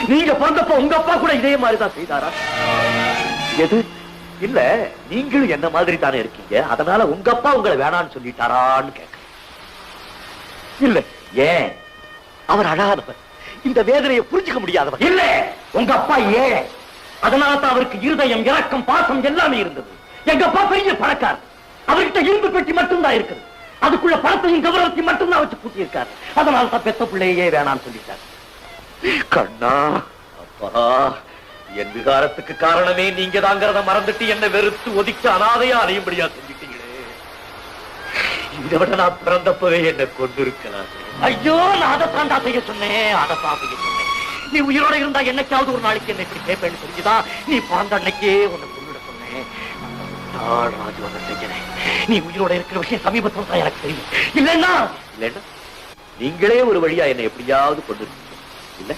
நீங்க பிறந்தப்ப உங்க அப்பா கூட இதே மாதிரிதான் செய்தாரா? எது இல்ல, நீங்களும் என்ன மாதிரி தானே இருக்கீங்க, அதனால உங்க அப்பா உங்களை வேணான்னு சொல்லிட்டாரான்னு கேட்க. இல்ல, ஏன்? அவர் அழாதவர், இந்த வேதனையை புரிஞ்சுக்க முடியாதவர். இல்ல, உங்க அப்பா ஏன், அதனால தான் அவருக்கு இருதயம், இரக்கம், பாசம் எல்லாமே இருந்தது. எங்க அப்பா பெரிய பணக்காரர், அவர்கிட்ட இரும்பு பெட்டி மட்டும்தான் இருக்குது, அதுக்குள்ள பணத்தையும் கௌரவத்தையும் மட்டும்தான் வச்சு பூட்டி இருக்காரு. அதனால தான் பெத்த பிள்ளையே வேணான்னு சொல்லிட்டாரு. கண்ணா, அப்பா, என் விகாரத்துக்கு காரணமே நீங்க தாங்கிறத மறந்துட்டு என்ன வெறுத்து ஒதுக்கி அனாதையா அறையும்படியா செஞ்சுட்டீங்களே. இதை விட நான் பிறந்தப்பவே என்ன கொண்டு இருக்கலாம். ஐயோ, நான் அதைத்தான் செய்ய சொன்னேன், அதைத்தான் செய்ய சொன்னேன். நீ உயிரோட இருந்தா என்னைக்காவது ஒரு நாளைக்கு என்ன இப்படி கேட்பேன்னு தெரிஞ்சுதான் நீ பிறந்த அன்னைக்கே உன்னை கொண்டுட சொன்னேன். ராஜு செய்யறேன். நீ உயிரோட இருக்கிற விஷயம் சமீபத்தில் தான் எனக்கு தெரியும். இல்லைன்னா நீங்களே ஒரு வழியா என்னை எப்படியாவது கொண்டு இல்ல